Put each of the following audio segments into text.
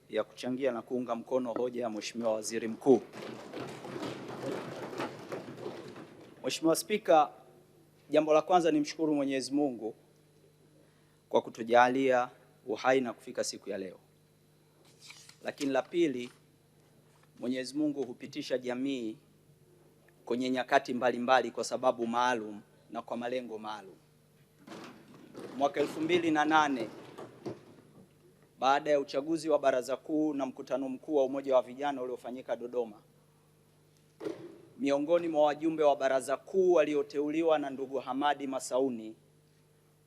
ya kuchangia na kuunga mkono hoja ya Mheshimiwa Waziri Mkuu. Mheshimiwa Spika, jambo la kwanza nimshukuru Mwenyezi Mungu kwa kutujalia uhai na kufika siku ya leo. Lakini la pili, Mwenyezi Mungu hupitisha jamii kwenye nyakati mbalimbali kwa sababu maalum na kwa malengo maalum. Mwaka 2008 baada ya uchaguzi wa Baraza Kuu na mkutano mkuu wa Umoja wa Vijana uliofanyika Dodoma, miongoni mwa wajumbe wa Baraza Kuu walioteuliwa na ndugu Hamadi Masauni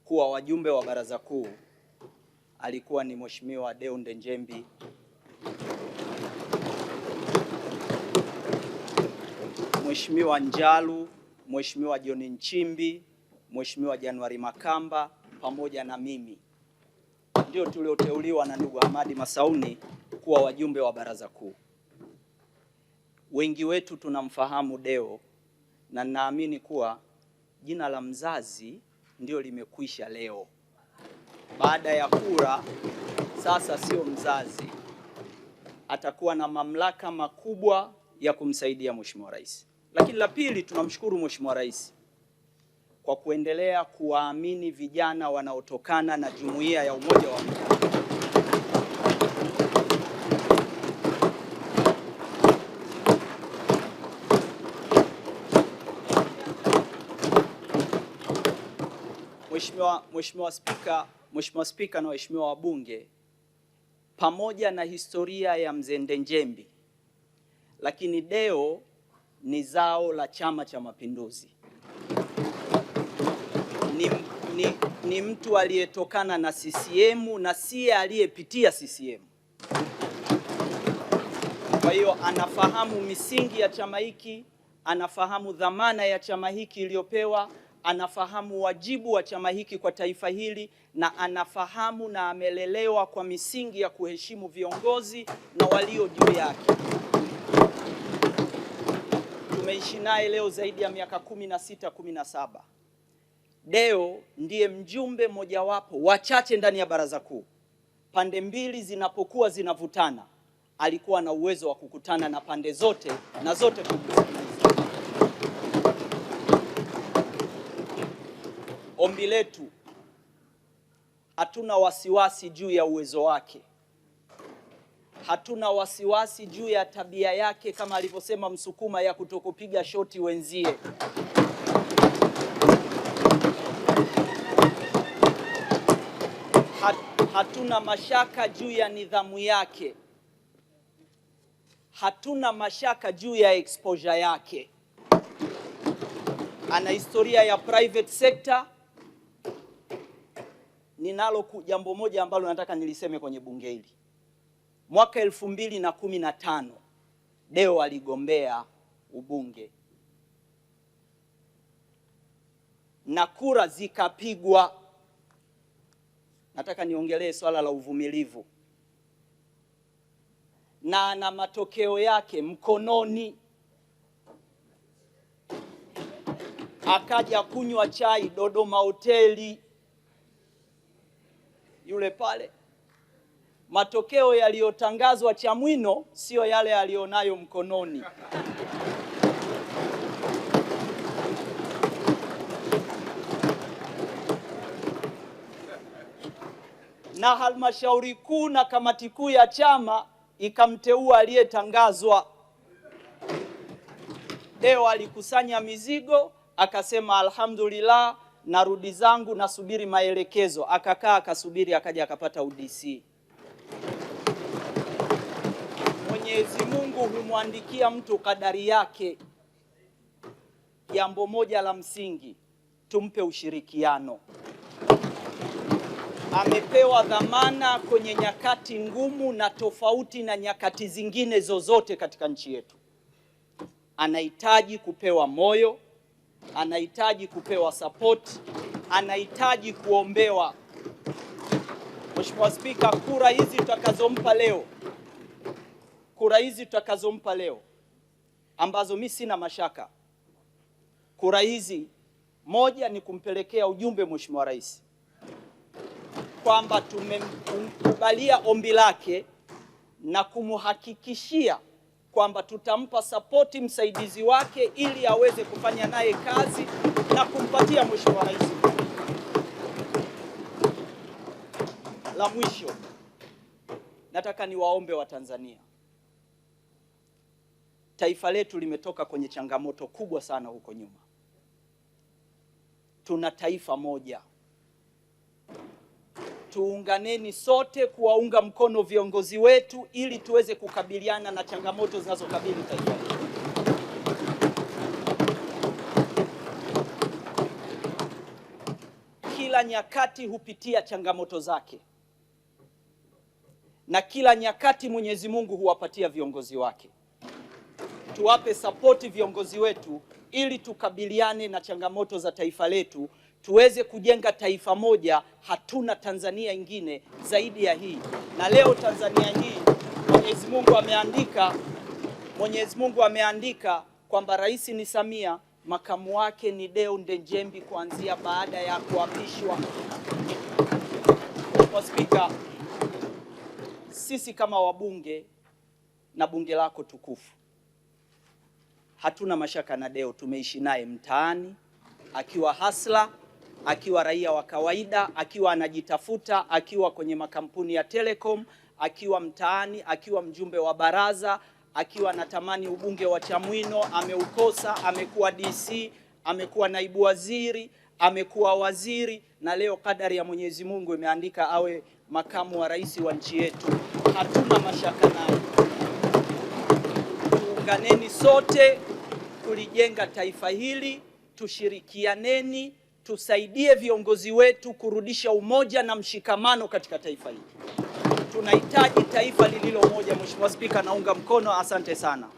kuwa wajumbe wa Baraza Kuu alikuwa ni Mheshimiwa Deonde Njembi, Mheshimiwa Njalu, Mheshimiwa John Nchimbi, Mheshimiwa Januari Makamba pamoja na mimi. Ndio tulioteuliwa na ndugu Hamadi Masauni kuwa wajumbe wa Baraza Kuu. Wengi wetu tunamfahamu Deo na naamini kuwa jina la mzazi ndio limekwisha leo. Baada ya kura sasa sio mzazi, atakuwa na mamlaka makubwa ya kumsaidia Mheshimiwa Rais. Lakini la pili, tunamshukuru Mheshimiwa Rais kwa kuendelea kuwaamini vijana wanaotokana na Jumuiya ya Umoja wa Vijana. Mheshimiwa Spika na waheshimiwa wabunge, pamoja na historia ya Mzee Njembi, lakini Deo ni zao la Chama cha Mapinduzi. Ni mtu aliyetokana na CCM na siye aliyepitia CCM. Kwa hiyo anafahamu misingi ya chama hiki, anafahamu dhamana ya chama hiki iliyopewa, anafahamu wajibu wa chama hiki kwa taifa hili, na anafahamu na amelelewa kwa misingi ya kuheshimu viongozi na walio juu yake. Tumeishi naye leo zaidi ya miaka 16, 17. Deo ndiye mjumbe mojawapo wachache ndani ya Baraza Kuu, pande mbili zinapokuwa zinavutana, alikuwa na uwezo wa kukutana na pande zote na zote kusikiliza. Ombi letu, hatuna wasiwasi juu ya uwezo wake, hatuna wasiwasi juu ya tabia yake kama alivyosema Msukuma ya kutokupiga shoti wenzie. Hatuna mashaka juu ya nidhamu yake, hatuna mashaka juu ya exposure yake. Ana historia ya private sector. Ninalo jambo moja ambalo nataka niliseme kwenye bunge hili. Mwaka 2015 Deo aligombea ubunge na kura zikapigwa. Nataka niongelee swala la uvumilivu, na na matokeo yake mkononi. Akaja kunywa chai Dodoma hoteli yule pale. Matokeo yaliyotangazwa Chamwino sio yale alionayo mkononi. Na halmashauri kuu na kamati kuu ya chama ikamteua aliyetangazwa. Deo alikusanya mizigo, akasema alhamdulillah, narudi zangu, nasubiri maelekezo. Akakaa akasubiri, akaja akapata UDC. Mwenyezi Mungu humwandikia mtu kadari yake. Jambo moja la msingi, tumpe ushirikiano. Amepewa dhamana kwenye nyakati ngumu na tofauti na nyakati zingine zozote katika nchi yetu. Anahitaji kupewa moyo, anahitaji kupewa support, anahitaji kuombewa. Mheshimiwa Spika, kura hizi tutakazompa leo ambazo mimi sina mashaka, kura hizi, moja ni kumpelekea ujumbe Mheshimiwa Rais kwamba tumemkubalia ombi lake na kumhakikishia kwamba tutampa sapoti msaidizi wake ili aweze kufanya naye kazi na kumpatia Mheshimiwa Rais. La mwisho, nataka niwaombe Watanzania, taifa letu limetoka kwenye changamoto kubwa sana huko nyuma. Tuna taifa moja. Tuunganeni sote kuwaunga mkono viongozi wetu ili tuweze kukabiliana na changamoto zinazokabili taifa letu. Kila nyakati hupitia changamoto zake, na kila nyakati Mwenyezi Mungu huwapatia viongozi wake. Tuwape sapoti viongozi wetu ili tukabiliane na changamoto za taifa letu, tuweze kujenga taifa moja. Hatuna Tanzania ingine zaidi ya hii, na leo Tanzania hii Mwenyezi Mungu ameandika kwamba rais ni Samia, makamu wake ni Deo Ndejembi kuanzia baada ya kuapishwa. Kwa Spika, sisi kama wabunge na bunge lako tukufu, hatuna mashaka na Deo. Tumeishi naye mtaani, akiwa hasla, akiwa raia wa kawaida, akiwa anajitafuta, akiwa kwenye makampuni ya Telecom, akiwa mtaani, akiwa mjumbe wa baraza, akiwa anatamani ubunge wa Chamwino, ameukosa, amekuwa DC, amekuwa naibu waziri, amekuwa waziri, na leo kadari ya Mwenyezi Mungu imeandika awe makamu wa rais wa nchi yetu. Hatuna mashaka naye. Tuunganeni sote kulijenga taifa hili, tushirikianeni, tusaidie viongozi wetu kurudisha umoja na mshikamano katika taifa hili. Tunahitaji taifa lililo moja. Mheshimiwa Spika, naunga mkono. Asante sana.